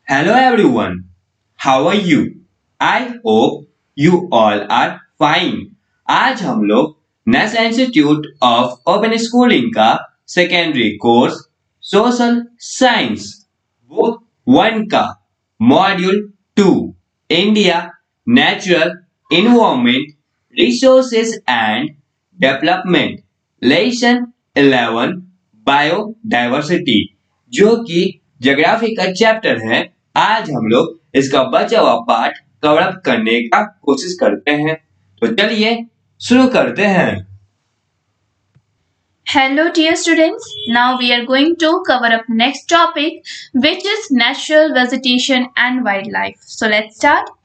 Hello everyone, how are you? I hope you all are fine. आज हम लोग national institute of open schooling का secondary course social science वो one का module to India natural environment resources and development lesson 11 biodiversity जो कि geography का chapter है। आज हम लोग इसका बचा हुआ पार्ट कवर अप करने का कोशिश करते हैं। तो चलिए शुरू करते हैं। Hello dear students, now we are going to cover up next topic which is natural vegetation and wildlife. So let's start.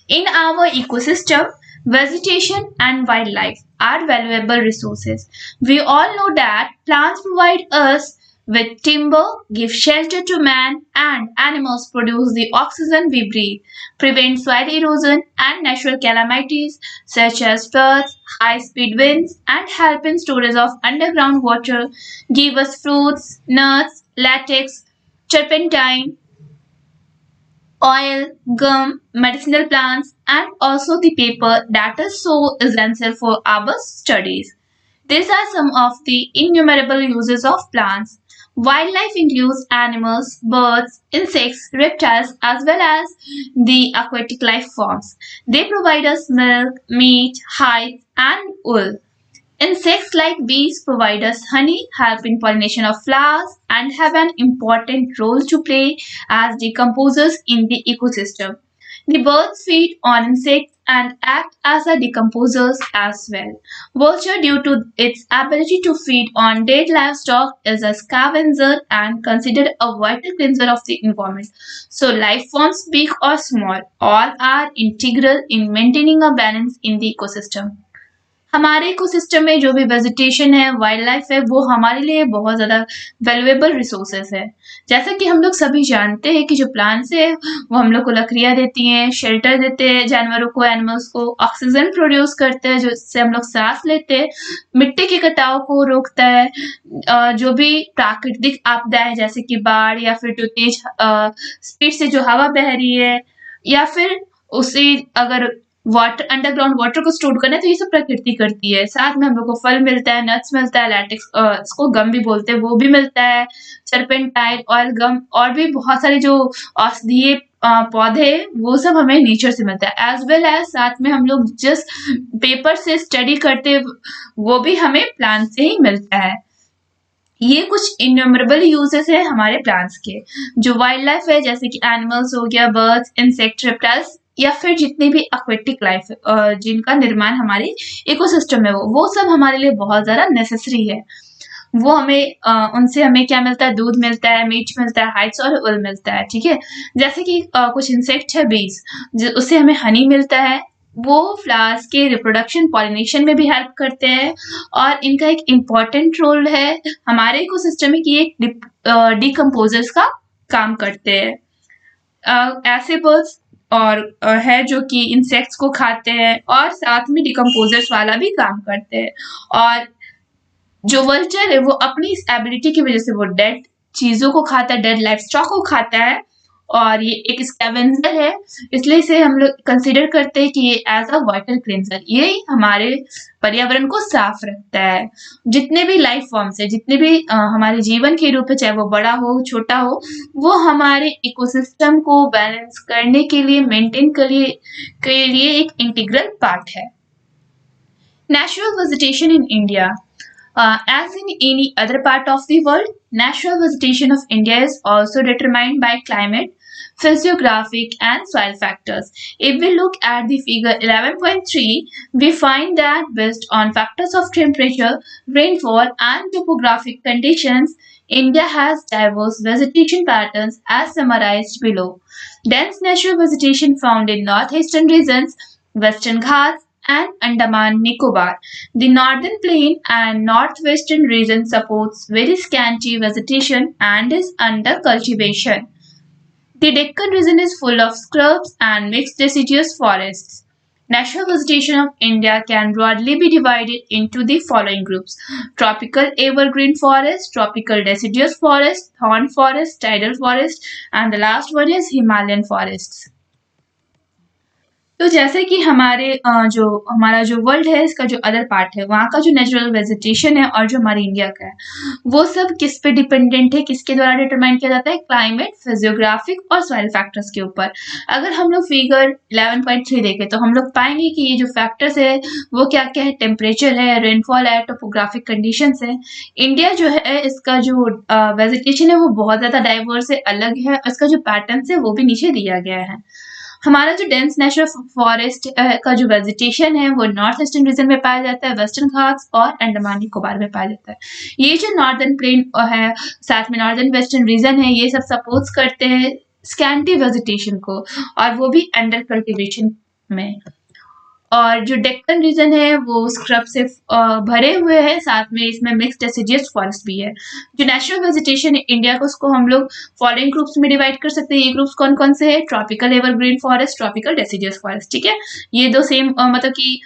In our ecosystem, vegetation and wildlife are valuable resources. We all know that plants provide us with timber, give shelter to man, and animals produce the oxygen we breathe, prevent soil erosion and natural calamities such as floods, high-speed winds, and help in storage of underground water, give us fruits, nuts, latex, turpentine, oil, gum, medicinal plants, and also the paper that is so essential for our studies. These are some of the innumerable uses of plants. Wildlife includes animals, birds, insects, reptiles, as well as the aquatic life forms. They provide us milk, meat, hides, and wool. Insects like bees provide us honey, help in pollination of flowers, and have an important role to play as decomposers in the ecosystem. The birds feed on insects and act as a decomposers as well. Vulture, due to its ability to feed on dead livestock, is a scavenger and considered a vital cleanser of the environment. So, life forms, big or small, all are integral in maintaining a balance in the ecosystem. हमारे ecosystem में जो भी vegetation है, wild life है, वो हमारे लिए बहुत ज़्यादा वैल्यूएबल रिसोर्सेस है। जैसा कि हम लोग सभी जानते हैं कि जो प्लांट्स है वो हम लोग को लकड़ियाँ देती हैं, शेल्टर देते हैं जानवरों को, एनिमल्स को, ऑक्सीजन प्रोड्यूस करते हैं जिससे हम लोग सांस लेते हैं, मिट्टी के कटाव को रोकता है, जो भी प्राकृतिक आपदा है जैसे कि बाढ़ या फिर जो तेज स्पीड से जो हवा बह रही है या फिर उसे अगर वाटर अंडरग्राउंड वाटर को स्टोर करना है तो ये सब प्रकृति करती है। साथ में हम लोग को फल मिलता है, नट्स मिलता है, लैटेक्स इसको गम भी बोलते हैं वो भी मिलता है, सर्पेंटाइल, ऑयल गम और भी बहुत सारे जो औषधीय पौधे वो सब हमें नेचर से मिलता है। एज वेल एज साथ में हम लोग जिस पेपर से स्टडी करते वो भी हमें प्लांट से ही मिलता है। ये कुछ इन्यूमरेबल यूजेस है हमारे प्लांट्स के। जो वाइल्ड लाइफ है जैसे कि एनिमल्स हो गया, बर्ड्स, इंसेक्ट, रेप्टाइल्स या फिर जितनी भी एक्वेटिक लाइफ जिनका निर्माण हमारे इकोसिस्टम में वो सब हमारे लिए बहुत ज़्यादा नेसेसरी है। वो हमें उनसे हमें क्या मिलता है, दूध मिलता है, मीट मिलता है, हाइड्स और उल मिलता है। ठीक है, जैसे कि कुछ इंसेक्ट है बीज, उससे हमें हनी मिलता है, वो फ्लावर्स के रिप्रोडक्शन पॉलिनेशन में भी हेल्प करते हैं और इनका एक इम्पॉर्टेंट रोल है हमारे इकोसिस्टम में कि एक डिकम्पोजर्स का काम करते हैं। ऐसे बर्ड्स और है जो कि इंसेक्ट्स को खाते हैं और साथ में डिकम्पोजर्स वाला भी काम करते हैं। और जो वल्चर है वो अपनी इस एबिलिटी की वजह से वो डेड चीज़ों को खाता है, डेड लाइफ स्टॉक को खाता है और ये एक स्कैवेंजर है, इसलिए इसे हम लोग कंसिडर करते हैं कि ये एज अ वाटर क्लेंजर, ये हमारे पर्यावरण को साफ रखता है। जितने भी लाइफ फॉर्म्स है, जितने भी हमारे जीवन के रूप है, चाहे वो बड़ा हो छोटा हो, वो हमारे इकोसिस्टम को बैलेंस करने के लिए, मेंटेन के लिए एक इंटीग्रल पार्ट है। Natural vegetation in India. As in any other part of the world, natural vegetation of India is also determined by climate, physiographic, and soil factors. If we look at the figure 11.3, we find that based on factors of temperature, rainfall, and topographic conditions, India has diverse vegetation patterns as summarized below. Dense natural vegetation found in northeastern regions, Western Ghats, and Andaman Nicobar. The northern plain and northwestern region supports very scanty vegetation and is under cultivation. The Deccan region is full of scrubs and mixed deciduous forests. Natural vegetation of India can broadly be divided into the following groups: tropical evergreen forest, tropical deciduous forest, thorn forest, tidal forest, and the last one is Himalayan forests. तो जैसे कि जो हमारा जो world है इसका जो other part है वहाँ का जो नेचुरल वेजिटेशन है और जो हमारे इंडिया का है वो सब किस पे डिपेंडेंट है, किसके द्वारा डिटरमाइन किया जाता है? क्लाइमेट, फिजियोग्राफिक और सॉइल फैक्टर्स के ऊपर। अगर हम लोग फिगर 11.3 देखें तो हम लोग पाएंगे कि ये जो फैक्टर्स है वो क्या क्या है? टेम्परेचर है, रेनफॉल है, टोपोग्राफिक कंडीशंस है। इंडिया जो है इसका जो वेजिटेशन है वो बहुत ज्यादा डाइवर्स है, अलग है, और इसका जो पैटर्न है वो भी नीचे दिया गया है। हमारा जो डेंस नेशनल फॉरेस्ट का जो वेजिटेशन है वो नॉर्थ ईस्टर्न रीजन में पाया जाता है, वेस्टर्न घाट्स और अंडमान निकोबार में पाया जाता है। ये जो नॉर्दर्न प्लेन है साथ में नॉर्दर्न वेस्टर्न रीजन है ये सब सपोर्ट्स करते हैं स्कैंटी वेजिटेशन को, और वो भी अंडर कल्टिवेशन में। और जो डेक्कन रीजन है वो स्क्रब से भरे हुए हैं, साथ में इसमें मिक्स्ड डेसिडियस फॉरेस्ट भी है। जो नेचुरल वेजिटेशन है इंडिया को उसको हम लोग फॉलोइंग ग्रुप्स में डिवाइड कर सकते हैं। ये ग्रुप्स कौन कौन से हैं? Tropical evergreen forest, tropical deciduous forest. ठीक है, ये दो सेम मतलब कि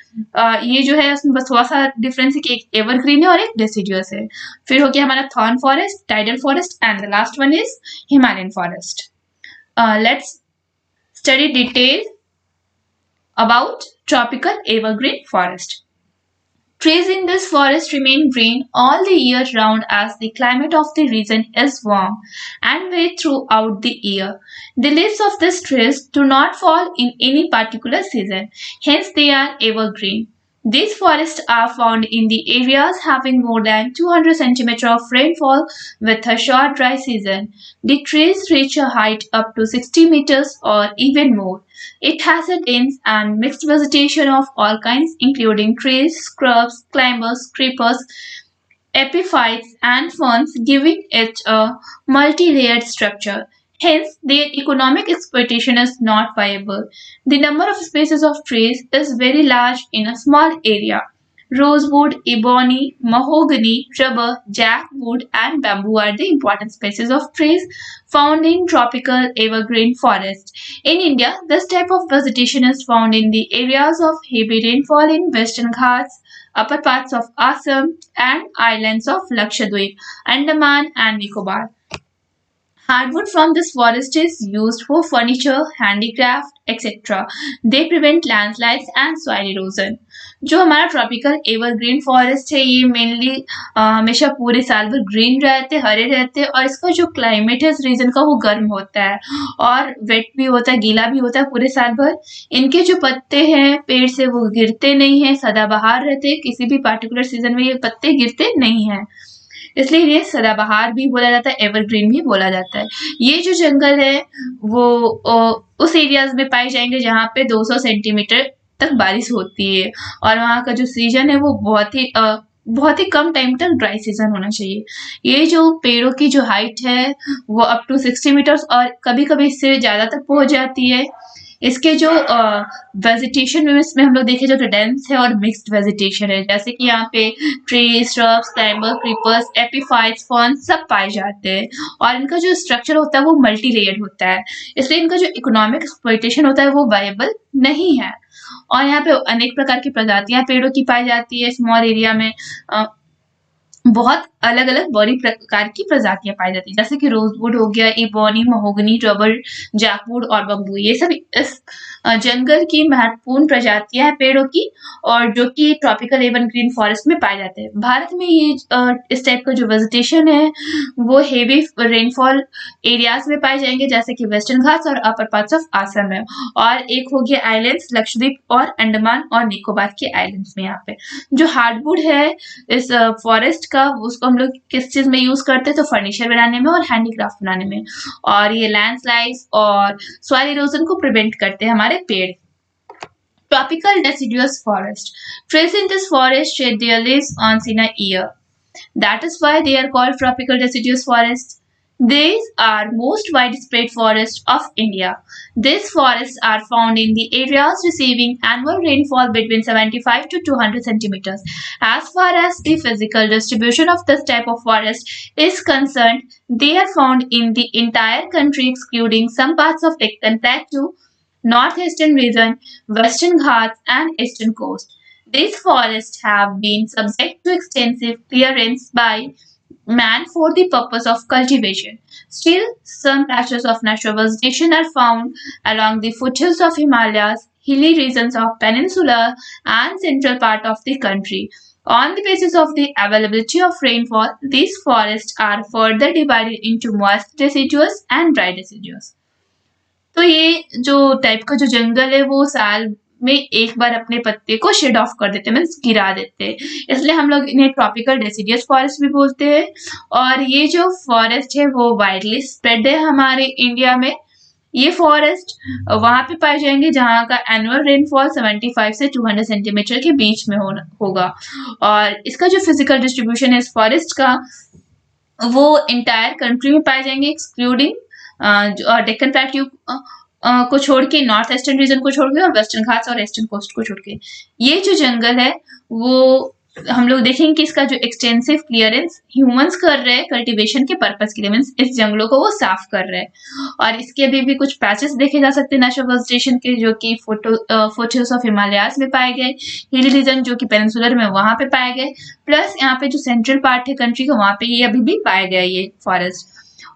ये जो है उसमें बस थोड़ा सा डिफरेंस है कि एक एवरग्रीन है और एक डेसिडियस है। फिर हो गया हमारा thorn forest, tidal forest, and the last one is Himalayan forest. Let's study detail about tropical evergreen forest. Trees in this forest remain green all the year round as the climate of the region is warm and wet throughout the year. The leaves of these trees do not fall in any particular season, hence they are evergreen. These forests are found in the areas having more than 200 cm of rainfall with a short dry season. The trees reach a height up to 60 meters or even more. It has a dense and mixed vegetation of all kinds, including trees, shrubs, climbers, creepers, epiphytes, and ferns, giving it a multi-layered structure. Hence, their economic exploitation is not viable. The number of species of trees is very large in a small area. Rosewood, ebony, mahogany, rubber, jackwood, and bamboo are the important species of trees found in tropical evergreen forest. In India, this type of vegetation is found in the areas of heavy rainfall in Western Ghats, upper parts of Assam, and islands of Lakshadweep, Andaman, and Nicobar. Hardwood from this forest is used for furniture, handicraft, etc. They prevent landslides and soil erosion. जो हमारा tropical evergreen forest है ये mainly हमेशा पूरे साल भर green रहते, हरे रहते, और इसका जो क्लाइमेट है इस रीजन का वो गर्म होता है और वेट भी होता है, गीला भी होता है पूरे साल भर। इनके जो पत्ते हैं पेड़ से वो गिरते नहीं हैं, सदाबहार रहते, किसी भी पार्टिकुलर सीजन में ये पत्ते गिरते नहीं हैं, इसलिए ये सदाबहार भी बोला जाता है, एवरग्रीन भी बोला जाता है। ये जो जंगल है वो उस एरियाज में पाए जाएंगे जहाँ पे 200 सेंटीमीटर तक बारिश होती है, और वहाँ का जो सीजन है वो बहुत ही कम टाइम तक ड्राई सीजन होना चाहिए। ये जो पेड़ों की जो हाइट है वो अप टू 60 मीटर्स और कभी कभी इससे ज़्यादा तक पहुँच जाती है। इसके जो वेजिटेशन में इसमें हम लोग देखे जो डेंस है और मिक्स्ड वेजिटेशन है, जैसे कि यहाँ पे tree, shrubs, climber, creepers, epiphytes, fern सब पाए जाते हैं, और इनका जो स्ट्रक्चर होता है वो मल्टी लेयर्ड होता है, इसलिए इनका जो इकोनॉमिक एक्सप्लॉइटेशन होता है वो वायबल नहीं है। और यहाँ पे अनेक प्रकार की प्रजातियां पेड़ों की पाई जाती है। स्मॉल एरिया में बहुत अलग अलग बड़ी प्रकार की प्रजातियां पाई जाती है, जैसे कि रोजवुड हो गया, इबोनी, महोगनी, रबर, जैकवुड और बम्बू, ये सब इस जंगल की महत्वपूर्ण प्रजातियां हैं पेड़ों की, और जो कि ट्रॉपिकल एवरग्रीन फॉरेस्ट में पाए जाते हैं। भारत में ये इस टाइप का जो वेजिटेशन है वो हेवी रेनफॉल एरियाज में पाए जाएंगे, जैसे कि वेस्टर्न घाट्स और अपर पार्ट्स ऑफ आसाम में, और एक हो गया आइलैंड्स लक्षद्वीप और अंडमान और निकोबार के आइलैंड्स में। यहाँ पे जो हार्डवुड है इस फॉरेस्ट का उसको हम लोग किस चीज में यूज करते हैं? तो फर्नीचर बनाने में और हैंडीक्राफ्ट बनाने में, और ये लैंडस्लाइड्स और सॉइल इरोजन को प्रिवेंट करते हैं हमारे पेड़। Tropical deciduous forest. Trees in this forest shed their leaves once in a year. That is why they are called tropical deciduous forests. These are most widespread forests of India. These forests are found in the areas receiving annual rainfall between 75 to 200 centimeters. As far as the physical distribution of this type of forest is concerned, they are found in the entire country excluding some parts of Deccan Plateau, northeastern region, western Ghats, and eastern coast. These forests have been subject to extensive clearance by man for the purpose of cultivation. Still, some patches of natural vegetation are found along the foothills of Himalayas, hilly regions of peninsular and central part of the country. On the basis of the availability of rainfall, these forests are further divided into moist deciduous and dry deciduous. तो ये जो type का जो जंगल है वो साल में एक बार अपने पत्ते को शेड ऑफ कर देते हैं, मीन्स गिरा देते हैं, इसलिए हम लोग इन्हें ट्रॉपिकल डेसिडियस फॉरेस्ट भी बोलते हैं। और ये जो फॉरेस्ट है वो वाइडली स्प्रेड है हमारे इंडिया में। ये फॉरेस्ट वहां पे पाए जाएंगे जहां का एनुअल रेनफॉल 75 से 200 सेंटीमीटर के बीच में होगा। और इसका जो फिजिकल डिस्ट्रीब्यूशन है इस फॉरेस्ट का वो इंटायर कंट्री में पाए जाएंगे, एक्सक्लूडिंग डेक्कन प्लेट्यू को छोड़ के, नॉर्थ ईस्टर्न रीजन को छोड़ के और वेस्टर्न घाट्स और ईस्टर्न कोस्ट को छोड़ के। ये जो जंगल है वो हम लोग देखेंगे कि इसका जो एक्सटेंसिव क्लियरेंस ह्यूमंस कर रहे हैं कल्टीवेशन के पर्पस के लिए, मीन्स इस जंगलों को वो साफ कर रहे हैं। और इसके अभी भी कुछ पैचेस देखे जा सकते हैं नेचुरल वेजिटेशन के, जो कि फुटहिल्स ऑफ हिमालयाज में पाए गए, हिल रीजन जो कि पेनिनसुलर में वहां पे पाए गए, प्लस यहाँ पे जो सेंट्रल पार्ट है कंट्री का वहां पे ये अभी भी पाए गए ये फॉरेस्ट।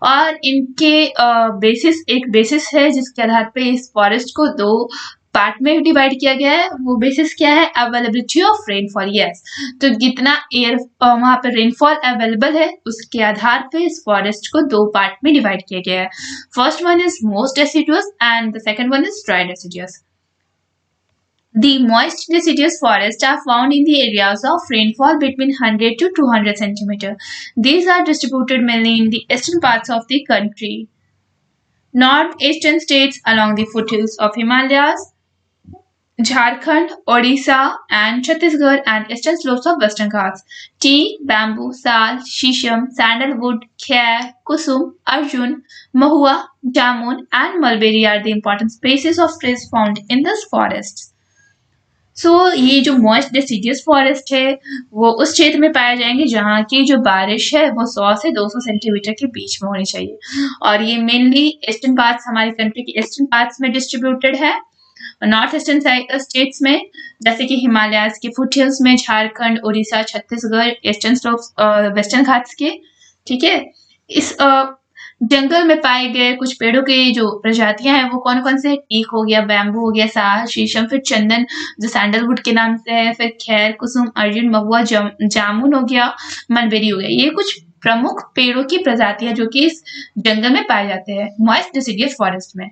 और इनके एक बेसिस है जिसके आधार पे इस फॉरेस्ट को दो पार्ट में डिवाइड किया गया है। वो बेसिस क्या है? Availability of rainfall. यस, तो जितना एयर वहां पर रेनफॉल अवेलेबल है उसके आधार पे इस फॉरेस्ट को दो पार्ट में डिवाइड किया गया है। First one is most deciduous and the second one is dry deciduous. The moist deciduous forests are found in the areas of rainfall between 100 to 200 cm. These are distributed mainly in the eastern parts of the country. Northeastern states along the foothills of Himalayas, Jharkhand, Odisha and Chhattisgarh and eastern slopes of western Ghats. Tea, bamboo, sal, shisham, sandalwood, khair, kusum, arjun, mahua, jamun and mulberry are the important species of trees found in this forest. ये जो moist deciduous forest है वो उस क्षेत्र में पाए जाएंगे जहाँ की जो बारिश है वो 100 से 200 सेंटीमीटर के बीच में होनी चाहिए। और ये मेनली ईस्टर्न पार्ट्स, हमारी कंट्री के ईस्टर्न पार्ट्स में डिस्ट्रीब्यूटेड है। नॉर्थ ईस्टर्न स्टेट्स में जैसे कि हिमालयाज के फुटहिल्स में, Jharkhand, Orissa, Chhattisgarh, eastern slopes, western Ghats के, ठीक है। इस जंगल में पाए गए कुछ पेड़ों के जो प्रजातियां हैं वो कौन कौन से? टीक हो गया, बैम्बू हो गया, साल, शीशम, फिर चंदन जो सैंडलवुड के नाम से है, फिर खैर, कुसुम, अर्जुन, महुआ, जामुन हो गया, मलबेरी हो गया। ये कुछ प्रमुख पेड़ों की प्रजातियां जो कि इस जंगल में पाए जाते हैं मॉइस्ट डेसिडियस फॉरेस्ट में।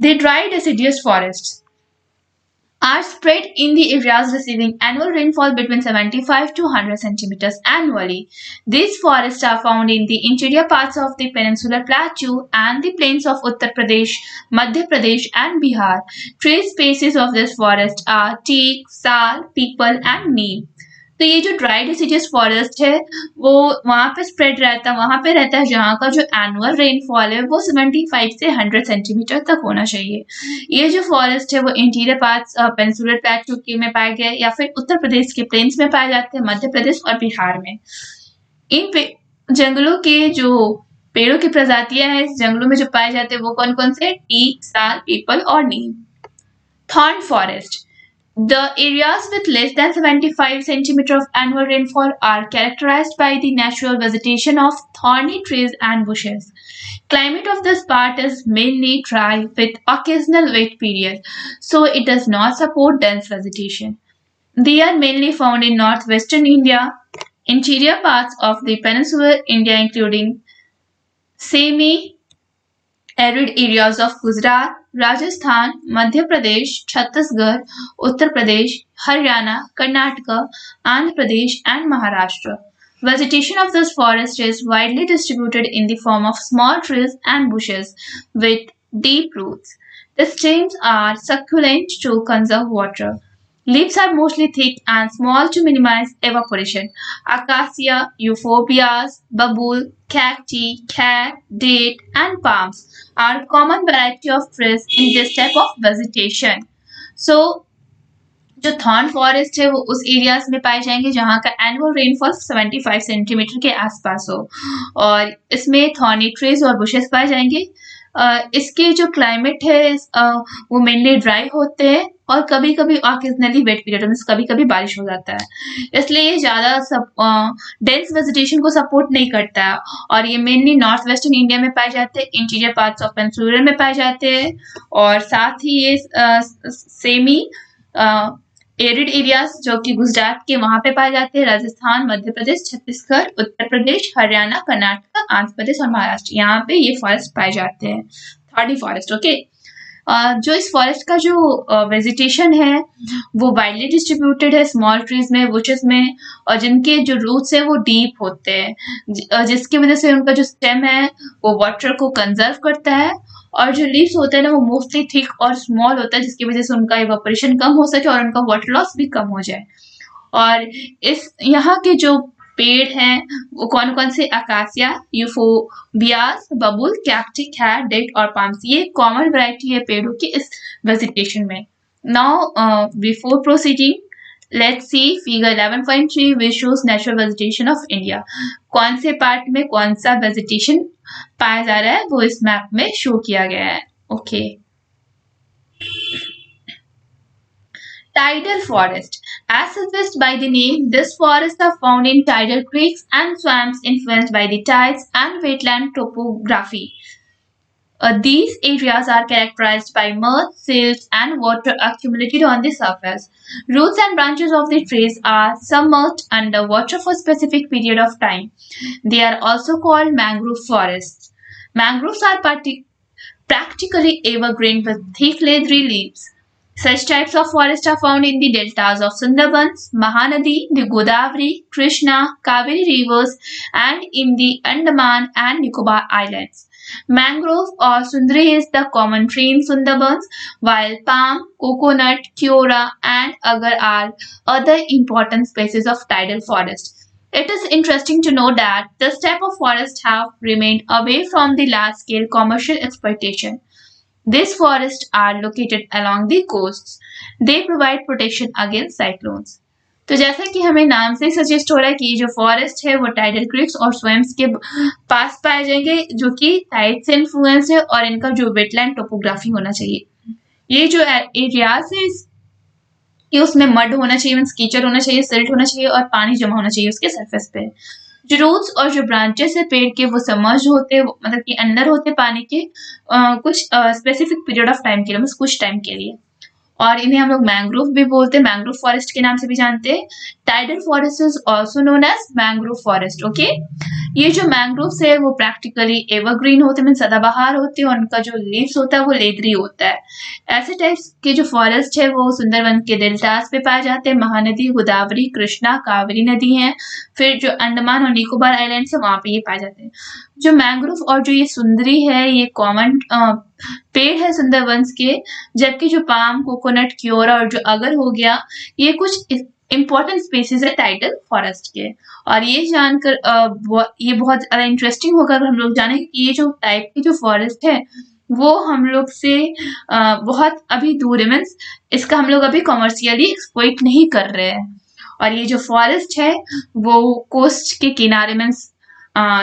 The dry deciduous forests are spread in the areas receiving annual rainfall between 75 to 100 centimeters annually. These forests are found in the interior parts of the peninsular plateau and the plains of Uttar Pradesh, Madhya Pradesh and Bihar. Tree species of this forest are teak, sal, peepal and neem. तो ये जो dry deciduous forest है वो वहां पे spread रहता है, वहां पे रहता है जहाँ का जो एनुअल रेनफॉल है वो 75 से 100 सेंटीमीटर तक होना चाहिए। ये जो फॉरेस्ट है वो इंटीरियर पार्ट्स पेनिनसुलर प्लेटू के में पाए गए या फिर उत्तर प्रदेश के प्लेन्स में पाए जाते हैं, मध्य प्रदेश और बिहार में। इन जंगलों के जो पेड़ों की प्रजातियां हैं इस जंगलों में जो पाए जाते हैं वो कौन कौन से? टीक, साल, पीपल और neem. Thorn forest. The areas with less than 75 cm of annual rainfall are characterized by the natural vegetation of thorny trees and bushes. Climate of this part is mainly dry with occasional wet period, so it does not support dense vegetation. They are mainly found in northwestern India, interior parts of the peninsular India including semi-arid areas of Gujarat, Rajasthan, Madhya Pradesh, Chhattisgarh, Uttar Pradesh, Haryana, Karnataka, Andhra Pradesh and Maharashtra. Vegetation of this forest is widely distributed in the form of small trees and bushes with deep roots. The stems are succulent to conserve water. Leaves are mostly thick and small to minimize evaporation. Acacia, euphorbias, babul, cacti, khair, date and palms are common variety of trees in this type of vegetation. So, जो thorn forest है वो उस areas में पाए जाएंगे जहाँ का annual rainfall 75 centimetre के आसपास हो और इसमें थॉर्नी ट्रीज और बुशेस पाए जाएंगे इसके जो क्लाइमेट है वो मेनली ड्राई होते हैं और कभी कभी ऑकेजनली वेट पीरियड मीन्स कभी कभी बारिश हो जाता है, इसलिए ये ज़्यादा डेंस वेजिटेशन को सपोर्ट नहीं करता है। और ये मेनली नॉर्थ वेस्टर्न इंडिया में पाए जाते हैं, इंटीरियर पार्ट्स ऑफ पेनिनसुला में पाए जाते हैं, और साथ ही ये सेमी एरिड एरियाज जो कि गुजरात के वहां पे पाए जाते हैं, राजस्थान, मध्य प्रदेश, छत्तीसगढ़, उत्तर प्रदेश, हरियाणा, कर्नाटक, आंध्र प्रदेश और महाराष्ट्र, यहाँ पे ये फॉरेस्ट पाए जाते हैं, थाडी फॉरेस्ट। ओके, जो इस फॉरेस्ट का जो वेजिटेशन है वो वाइडली डिस्ट्रीब्यूटेड है स्मॉल ट्रीज में, बुशेस में, और जिनके जो रूट्स है वो डीप होते हैं, जिसकी वजह से उनका जो स्टेम है वो वाटर को कंजर्व करता है, और जो लीव्स होते हैं ना वो मोस्टली थिक और स्मॉल होता है, जिसकी वजह से उनका इवेपोरेशन कम हो सके और उनका वाटर लॉस भी कम हो जाए। और इस यहाँ के जो पेड़ हैं वो कौन कौन से, अकासिया, यूफोबियास, बबुल, कैक्टिक है, डेट और पाम्स, ये कॉमन वैरायटी है पेड़ों की इस वेजिटेशन में। Now before proceeding let's see figure 11.3 which shows natural vegetation of India। कौन से पार्ट में कौन सा वेजिटेशन पाया जा रहा है वो इस मैप में शो किया गया है। Okay, Tidal forest. As suggested by the name, these forests are found in tidal creeks and swamps influenced by the tides and wetland topography. These areas are characterized by mud, silt, and water accumulated on the surface. Roots and branches of the trees are submerged under water for a specific period of time. They are also called mangrove forests. Mangroves are practically evergreen with thick leathery leaves. Such types of forests are found in the deltas of Sundarbans, Mahanadi, the Godavari, Krishna, Kaveri rivers, and in the Andaman and Nicobar Islands. Mangrove or Sundari is the common tree in Sundarbans, while palm, coconut, keora, and agar are other important species of tidal forest. It is interesting to know that this type of forest have remained away from the large-scale commercial exploitation. These forests are located along the coasts. They provide protection against cyclones. तो जैसा कि हमें नाम से suggest हो रहा है कि ये जो फॉरेस्ट है वो टाइडल क्रिक्स और स्वैम्स के पास पाए जाएंगे, जो कि टाइड से इन्फ्लुएंस है, और इनका जो वेटलैंड टोपोग्राफी होना चाहिए। ये जो एरियाज है ये उसमें मड होना चाहिए, मीन्स कीचड़ होना चाहिए, सिल्ट होना चाहिए, और पानी जमा होना चाहिए उसके सरफेस पे। जो रूट्स और जो ब्रांचेस है पेड़ के वो समर्ज होते हैं, मतलब कि अंदर होते पानी के कुछ स्पेसिफिक पीरियड ऑफ टाइम के लिए, मतलब कुछ टाइम के लिए, और इन्हें हम लोग मैंग्रोव भी बोलते हैं, मैंग्रोव फॉरेस्ट के नाम से भी जानते हैं। Tidal forest is also known as mangrove forest. Okay, ये जो मैंग्रोव्स है वो प्रैक्टिकली एवरग्रीन होते हैं, मीन सदाबहार होते हैं, और उनका जो लीव्स होता है वो लेदरी होता है। ऐसे टाइप्स के जो फॉरेस्ट है वो सुंदरवन के डेल्टास पे पाए जाते हैं, महानदी, गोदावरी, कृष्णा, कावेरी नदी है, फिर जो अंडमान और निकोबार आइलैंड है वहां पे ये पाए जाते हैं। जो मैंग्रोव और जो ये सुंदरी है ये कॉमन पेड़ है सुंदरवंस के, जबकि जो पाम, कोकोनट, क्योरा और जो अगर हो गया ये कुछ इंपॉर्टेंट स्पीसीज है टाइडल फॉरेस्ट के। और ये जानकर ये बहुत ज्यादा इंटरेस्टिंग होगा अगर हम लोग जाने कि ये जो टाइप की जो फॉरेस्ट है वो हम लोग से बहुत अभी दूर है, मीन्स इसका हम लोग अभी कमर्शियली एक्सप्लॉइट नहीं कर रहे हैं। और ये जो फॉरेस्ट है वो कोस्ट के किनारे मीन्स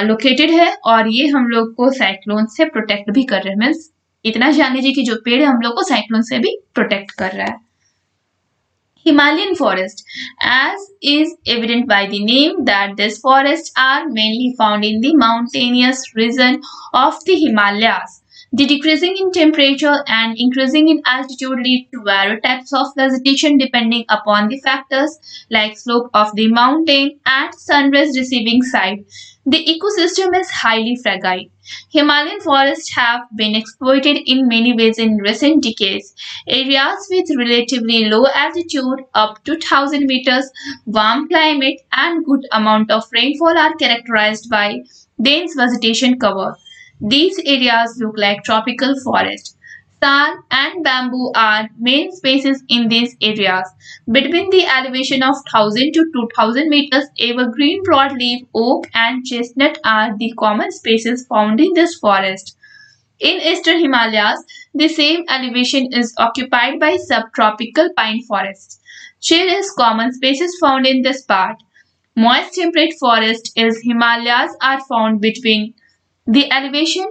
लोकेटेड है, और ये हम लोग को साइक्लोन से प्रोटेक्ट भी कर रहे हैं, मीन्स इतना जान लीजिए कि जो पेड़ हम लोग को साइक्लोन से भी प्रोटेक्ट कर रहा है। Himalayan forest, as is evident by the name that these forests are mainly found in the mountainous region of the Himalayas. The decreasing in temperature and increasing in altitude lead to various types of vegetation depending upon the factors like slope of the mountain and sunrays receiving site. The ecosystem is highly fragile. Himalayan forests have been exploited in many ways in recent decades. Areas with relatively low altitude, up to 1,000 meters, warm climate, and good amount of rainfall are characterized by dense vegetation cover. These areas look like tropical forest. Sal and bamboo are main species in these areas. Between the elevation of 1,000 to 2,000 meters, evergreen broadleaf oak and chestnut are the common species found in this forest. In eastern Himalayas, the same elevation is occupied by subtropical pine forests. Shale is common species found in this part. Moist temperate forest in Himalayas are found between the elevation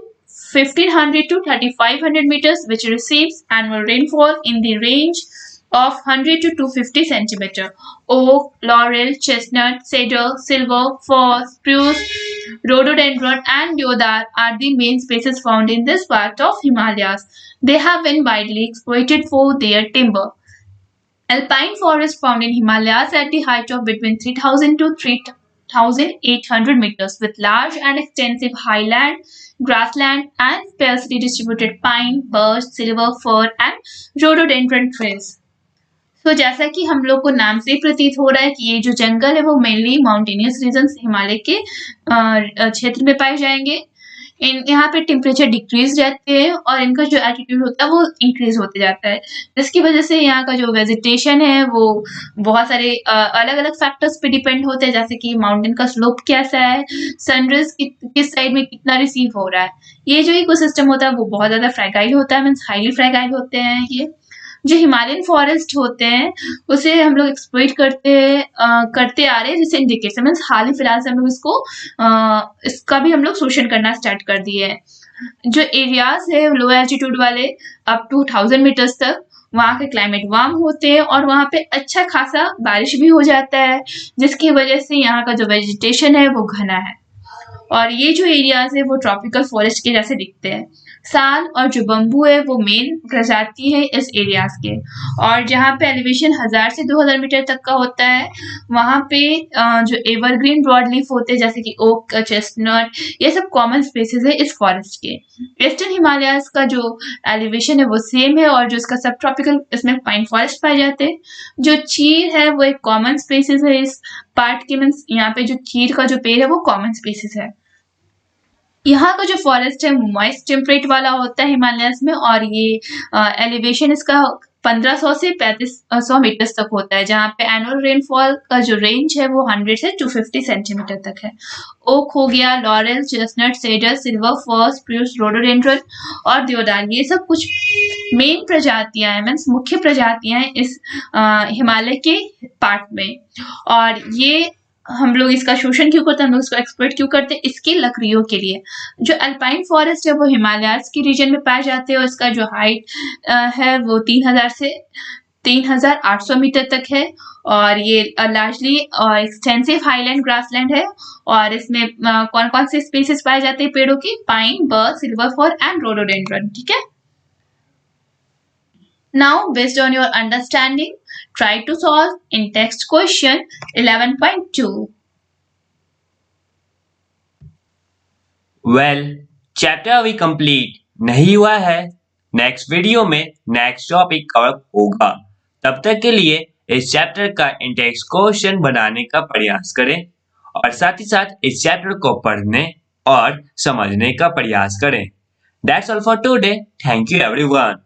1500 to 3500 meters, which receives annual rainfall in the range of 100 to 250 centimeter. Oak, laurel, chestnut, cedar, silver, fir, spruce, rhododendron, and deodar are the main species found in this part of Himalayas. They have been widely exploited for their timber. Alpine forest found in Himalayas at the height of between 3000 to 3800 meters, with large and extensive highland, grassland, and sparsely distributed pine, birch, silver, fir, and rhododendron trees. तो जैसा कि हम लोग को नाम से ही प्रतीत हो रहा है कि ये जो जंगल है वो मेनली माउंटेनियस रीजन हिमालय के क्षेत्र में पाए जाएंगे। यहाँ पे टेम्परेचर डिक्रीज रहते हैं और इनका जो एल्टीट्यूड होता है वो इंक्रीज होते जाता है, जिसकी वजह से यहाँ का जो वेजिटेशन है वो बहुत सारे अलग अलग फैक्टर्स पे डिपेंड होते हैं, जैसे कि माउंटेन का स्लोप कैसा है, सनराइज किस साइड में कितना रिसीव हो रहा है। ये जो इकोसिस्टम होता है वो बहुत ज्यादा फ्रैगाइल होता है, मीन्स हाईली फ्रैगाइल होते हैं। ये जो हिमालयन फॉरेस्ट होते हैं उसे हम लोग एक्सप्लॉइट करते आ रहे हैं रिसेंट डिकेड से, मीन्स हाल ही फिलहाल से हम लोग इसका भी हम लोग शोषण करना स्टार्ट कर दिए हैं। जो एरियाज है लो एल्टीट्यूड वाले अप टू 1000 मीटर्स तक, वहाँ के क्लाइमेट वार्म होते हैं और वहाँ पे अच्छा खासा बारिश भी हो जाता है, जिसकी वजह से यहाँ का जो वेजिटेशन है वो घना है और ये जो एरियाज है वो ट्रॉपिकल फॉरेस्ट के जैसे दिखते हैं। साल और जो बम्बू है वो मेन प्रजाति है इस एरियाज के, और जहाँ पे एलिवेशन 1000 से 2000 मीटर तक का होता है वहाँ पे जो एवरग्रीन ब्रॉड लीफ होते हैं जैसे कि ओक, चेस्टनट, ये सब कॉमन स्पेसीज है इस फॉरेस्ट के। ईस्टर्न हिमालयाज का जो एलिवेशन है वो सेम है और जो इसका सब ट्रॉपिकल इसमें पाइन फॉरेस्ट पाए जाते हैं। जो चीर है वो एक कॉमन स्पेसीज है इस पार्ट के, मीन्स यहाँ पे जो चीर का जो पेड़ है वो कॉमन स्पेसीज है। यहाँ का जो फॉरेस्ट है मॉइस्ट टेम्परेट वाला होता है हिमालयस में और ये एलिवेशन इसका 1500 से 3500 मीटर्स तक होता है, जहाँ पे एनुअल रेनफॉल का जो रेंज है वो 100 से 250 सेंटीमीटर तक है। ओक हो गया, लॉरेल, चेस्टनट, सेडर, सिल्वर, फर, स्प्रूस, रोडोडेंड्रन और देवदार, ये सब कुछ मेन प्रजातियां हैं, मीन्स मुख्य प्रजातियां हैं इस हिमालय के पार्ट में। और ये हम लोग इसका शोषण क्यों करते हैं, हम लोग इसको एक्सप्लॉइट क्यों करते हैं, इसकी लकड़ियों के लिए। जो अल्पाइन फॉरेस्ट है वो हिमालयाज के रीजन में पाए जाते हैं और इसका जो हाइट है वो 3000 से 3800 मीटर तक है और ये लार्जली एक्सटेंसिव हाईलैंड ग्रासलैंड है और इसमें कौन कौन से स्पीसीज पाए जाते हैं पेड़ों की, pine, birch, silver fir and rhododendron. ठीक है, now based on your understanding try to solve in text question 11.2. Well chapter अभी कंप्लीट नहीं हुआ है, नेक्स्ट वीडियो में नेक्स्ट टॉपिक कवर होगा। तब तक के लिए इस चैप्टर का इंटेक्स्ट क्वेश्चन बनाने का प्रयास करें और साथ ही साथ इस चैप्टर को पढ़ने और समझने का प्रयास करें। That's all for today. Thank you everyone.